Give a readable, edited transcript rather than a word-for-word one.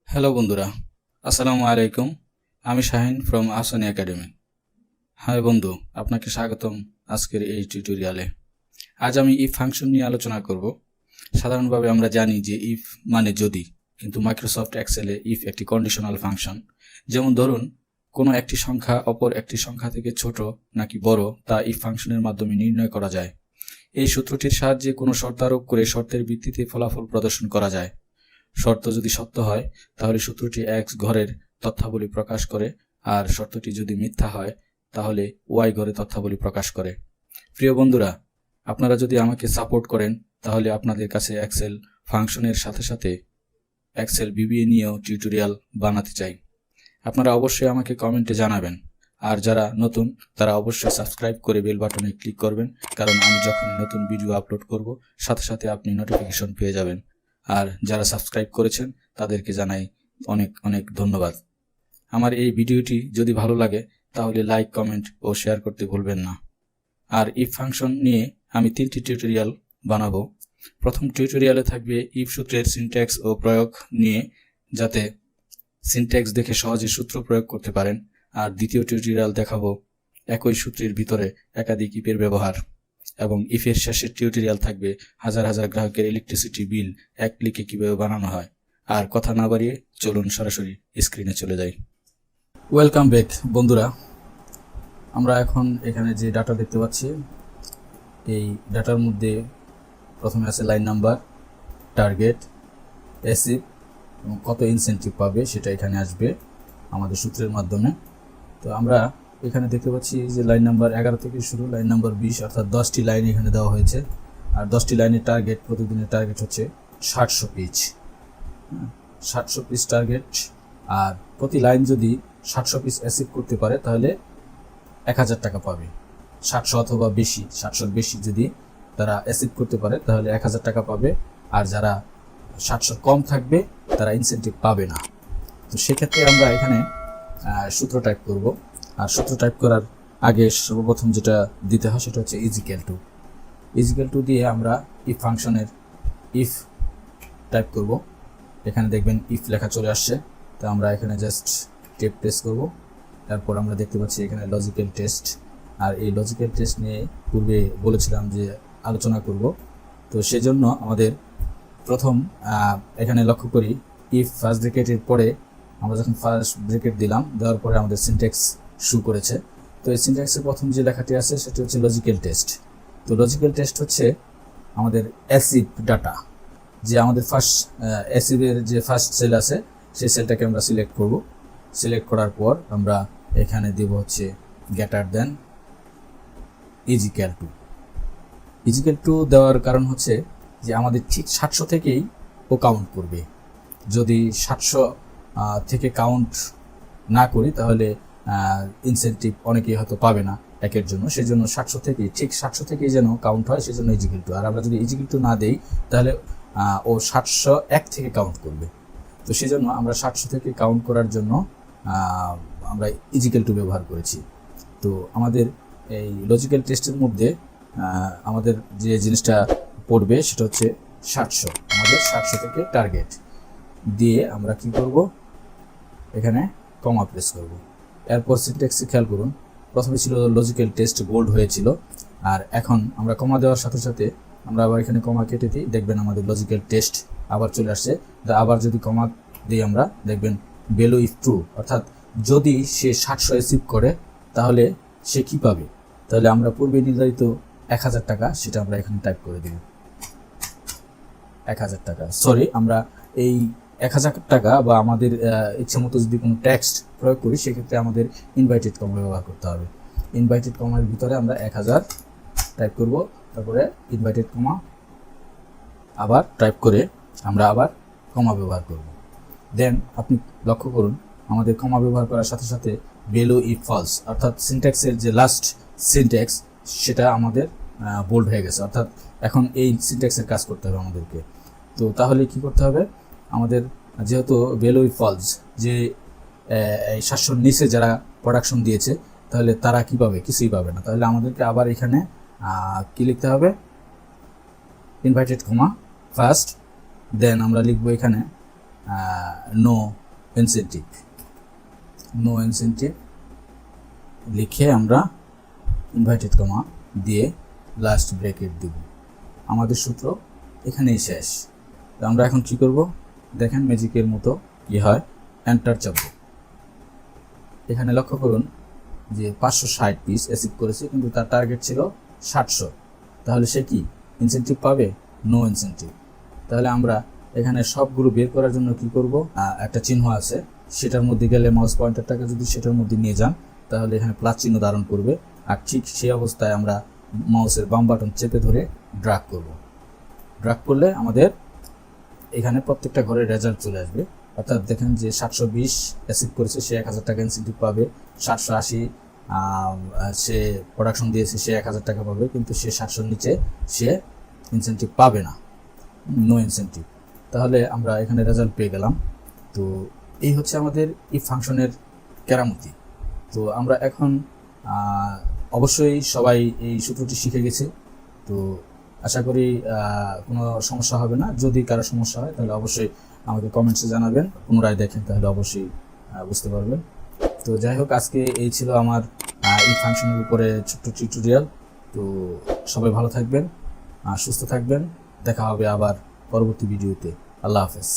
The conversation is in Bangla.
হ্যালো বন্ধুরা, আসসালামু আলাইকুম। আমি শাহিন ফ্রম আহসানি একাডেমি। হাই বন্ধু, আপনাকে স্বাগতম আজকের এই টিউটোরিয়ালে। আজ আমি ইফ ফাংশন নিয়ে আলোচনা করব। সাধারণভাবে আমরা জানি যে ইফ মানে যদি, কিন্তু মাইক্রোসফট এক্সেলে ইফ একটি কন্ডিশনাল ফাংশন। যেমন ধরুন, কোনো একটি সংখ্যা অপর একটি সংখ্যা থেকে ছোট নাকি বড় তা ইফ ফাংশনের মাধ্যমে নির্ণয় করা যায়। এই সূত্রটির সাহায্যে কোনো শর্ত আরোপ করে শর্তের ভিত্তিতে ফলাফল প্রদর্শন করা যায়। শর্ত যদি সত্য হয় তাহলে সূত্রটি এক্স ঘরের তথ্যাবলী প্রকাশ করে, আর শর্তটি যদি মিথ্যা হয় তাহলে ওয়াই ঘরে তথ্যাবলী প্রকাশ করে। প্রিয় বন্ধুরা, আপনারা যদি আমাকে সাপোর্ট করেন তাহলে আপনাদের কাছে এক্সেল ফাংশনের সাথে সাথে এক্সেল বিবিএ নিয়েও টিউটোরিয়াল বানাতে চাই। আপনারা অবশ্যই আমাকে কমেন্টে জানাবেন, আর যারা নতুন তারা অবশ্যই সাবস্ক্রাইব করে বেল বাটনে ক্লিক করবেন, কারণ আমি যখন নতুন ভিডিও আপলোড করব সাথে সাথে আপনি নোটিফিকেশন পেয়ে যাবেন। আর যারা সাবস্ক্রাইব করেছেন তাদেরকে জানাই অনেক অনেক ধন্যবাদ। আমার এই ভিডিওটি যদি ভালো লাগে তাহলে লাইক, কমেন্ট ও শেয়ার করতে ভুলবেন না। আর ইফ ফাংশন নিয়ে আমি 3টি টিউটোরিয়াল বানাবো। প্রথম টিউটোরিয়ালে থাকবে ইফ সূত্রের সিনট্যাক্স ও প্রয়োগ নিয়ে, যাতে সিনট্যাক্স দেখে সহজে সূত্র প্রয়োগ করতে পারেন। আর দ্বিতীয় টিউটোরিয়াল দেখাবো একই সূত্রের ভিতরে একাধিক ইফের ব্যবহার। এবং ইফের শেষের টিউটোরিয়াল থাকবে হাজার হাজার গ্রাহকের ইলেকট্রিসিটি বিল এক ক্লিকে কিভাবে বানানো হয়। আর কথা না বাড়িয়ে চলুন সরাসরি স্ক্রিনে চলে যাই। ওয়েলকাম ব্যাক বন্ধুরা। আমরা এখন এখানে যে ডাটা দেখতে পাচ্ছি, এই ডাটার মধ্যে প্রথমে আছে লাইন নাম্বার, টার্গেট, অ্যাসিভ এবং কত ইনসেন্টিভ পাবে সেটা এখানে আসবে আমাদের সূত্রের মাধ্যমে। তো আমরা এখানে দেখতে পাচ্ছি যে লাইন নাম্বার 11 থেকে শুরু, লাইন নাম্বার 20, অর্থাৎ 10টি লাইন এখানে দেওয়া হয়েছে। আর 10টি লাইনের টার্গেট, প্রতিদিনের টার্গেট হচ্ছে 700 পিচ। 700 pitch target. আর প্রতি লাইন যদি 700 পিচ অ্যাচিভ করতে পারে তাহলে 1000 টাকা পাবে। 700 অথবা বেশি, 700-র বেশি যদি তারা অ্যাচিভ করতে পারে তাহলে 1000 টাকা পাবে। আর যারা 700 কম থাকবে তারা ইনসেন্টিভ পাবে না। তো সেক্ষেত্রে আমরা এখানে সূত্র টাইপ করব। আর সূত্র টাইপ করার আগে সর্বপ্রথম যেটা দিতে হয় সেটা হচ্ছে ইজিক্যাল টু দিয়ে আমরা ইফ ফাংশনের ইফ টাইপ করব। এখানে দেখবেন ইফ লেখা চলে আসছে। তো আমরা এখানে জাস্ট টেপ প্রেস করব। তারপর আমরা দেখতে পাচ্ছি এখানে লজিক্যাল টেস্ট। আর এই লজিক্যাল টেস্ট নিয়ে পূর্বে বলেছিলাম যে আলোচনা করব। তো সেজন্য আমাদের প্রথম এখানে লক্ষ্য করি, ইফ ফার্স্ট ব্র্যাকেটের পরে আমরা যখন ফার্স্ট ব্র্যাকেট দিলাম, দেওয়ার পরে আমাদের সিনট্যাক্স শো করেছে। তো এই সিনট্যাক্সের প্রথম যে লেখাটি আছে সেটি হচ্ছে লজিক্যাল টেস্ট। তো লজিক্যাল টেস্ট হচ্ছে আমাদের অ্যাসিভ ডাটা, যে আমাদের ফার্স্ট অ্যাসিভের যে ফার্স্ট সেল আছে সেই সেলটাকে আমরা সিলেক্ট করব। সিলেক্ট করার পর আমরা এখানে দেব হচ্ছে গ্রেটার দেন ইজিক্যাল টু দেওয়ার কারণ হচ্ছে যে আমাদের ঠিক 700 থেকেই ও কাউন্ট করবে। যদি 700 থেকে কাউন্ট না করি তাহলে ইনসেন্টিভ অনেকেই হয়তো পাবে না একের জন্য। সেজন্য 700 থেকেই যেন কাউন্ট হয়, সেজন্য ইজিক্যাল টু। আর আমরা যদি ইজিক্যাল টু না দেই তাহলে ও 701 থেকে কাউন্ট করবে। তো সেজন্য আমরা 700 থেকে কাউন্ট করার জন্য আমরা ইজিক্যাল টু ব্যবহার করেছি। তো আমাদের এই লজিক্যাল টেস্টের মধ্যে আমাদের যে জিনিসটা পড়বে সেটা হচ্ছে 700। আমাদের 700 থেকে টার্গেট দিয়ে আমরা কি করব, এখানে কমা প্রেস করব। এরপর সিনট্যাক্সে খেয়াল করুন, প্রথমে ছিল লজিক্যাল টেস্ট, বোল্ড হয়েছিল। আর এখন আমরা কমা দেওয়ার সাথে সাথে আমরা আবার এখানে কমা কেটে দিই, দেখবেন আমাদের লজিক্যাল টেস্ট আবার চলে আসছে। আবার যদি কমা দিই আমরা দেখবেন ভ্যালু ইফ ট্রু, অর্থাৎ যদি সে 700 অ্যাচিভ করে তাহলে সে কি পাবে। তাহলে আমরা পূর্বে নির্ধারিত 1000 টাকা সেটা আমরা এখানে টাইপ করে দেব। 1000 টাকা, সরি, আমরা এই 1000 টাকা বা আমাদের ইচ্ছা মতো যদি কোনো টেক্সট প্রয়োগ করি সেক্ষেত্রে আমাদের ইনভাইটেড কমা ব্যবহার করতে হবে। ইনভাইটেড কমার ভিতরে আমরা 1000 টাইপ করব, তারপরে ইনভাইটেড কমা আবার টাইপ করে আমরা আবার কমা ব্যবহার করব। দেন আপনি লক্ষ্য করুন আমাদের কমা ব্যবহার করার সাথে সাথে ভ্যালু ইফ ফলস, অর্থাৎ সিনট্যাক্সের যে লাস্ট সিনট্যাক্স সেটা আমাদের বোল্ড হয়ে গেছে। অর্থাৎ এখন এই সিনট্যাক্সের কাজ করতে হবে আমাদেরকে। তো তাহলে কি করতে হবে, আমাদের যেহেতু ভ্যালু ইফ ফলস, যে এই 700-র নিচে যারা প্রোডাকশন দিয়েছে তাহলে তারা কি পাবে, কিছুই পাবে না। তাহলে আমাদেরকে আবার এখানে কি লিখতে হবে, ইনভাইটেড কমা ফার্স্ট, দেন আমরা লিখবো এখানে নো ইনসেন্টিভ লিখে আমরা ইনভার্টেড কমা দিয়ে লাস্ট ব্র্যাকেট দেব। আমাদের সূত্র এখানেই শেষ। তো আমরা এখন কি করব, দেখেন ম্যাজিকের মতো কি হয়, এন্টার চাপব। এখানে লক্ষ্য করুন যে 560 পিস অ্যাচিভ করেছে, কিন্তু তার টার্গেট ছিল 700। তাহলে সে কি ইনসেন্টিভ পাবে? No incentive. তাহলে আমরা এখানে সবগুলো বের করার জন্য কি করব, একটা চিহ্ন আছে, সেটার মধ্যে গেলে মাউস পয়েন্টারটাকে যদি সেটার মধ্যে নিয়ে যান তাহলে এখানে প্লাস চিহ্ন ধারণ করবে। আর ঠিক সেই অবস্থায় আমরা মাউসের বাম বাটন চেপে ধরে ড্র্যাগ করব। ড্র্যাগ করলে আমাদের এখানে প্রত্যেকটা ঘরের রেজাল্ট চলে আসবে। অর্থাৎ দেখেন যে 720 অ্যাচিভ করেছে, সে 1000 টাকা ইনসেন্টিভ পাবে। 780 সে প্রোডাকশন দিয়েছে, সে 1000 টাকা পাবে, কিন্তু সে 700-র নিচে সে ইনসেন্টিভ পাবে না, নো ইনসেন্টিভ। তাহলে আমরা এখানে রেজাল্ট পেয়ে গেলাম। তো এই হচ্ছে আমাদের ইফ ফাংশনের কেরামতি। তো আমরা এখন অবশ্যই সবাই এই সূত্রটি শিখে গেছে। তো আশা করি কোনো সমস্যা হবে না। যদি কারো সমস্যা হয় তাহলে অবশ্যই আমাকে কমেন্টসে জানাবেন, পুনরায় দেখেন, তাহলে অবশ্যই বুঝতে পারবেন। তো যাই হোক, আজকে এই ছিল আমার এই ফাংশনের উপরে ছোট্ট টিউটোরিয়াল। তো সবাই ভালো থাকবেন, সুস্থ থাকবেন। দেখা হবে আবার পরবর্তী ভিডিওতে। আল্লাহ হাফেজ।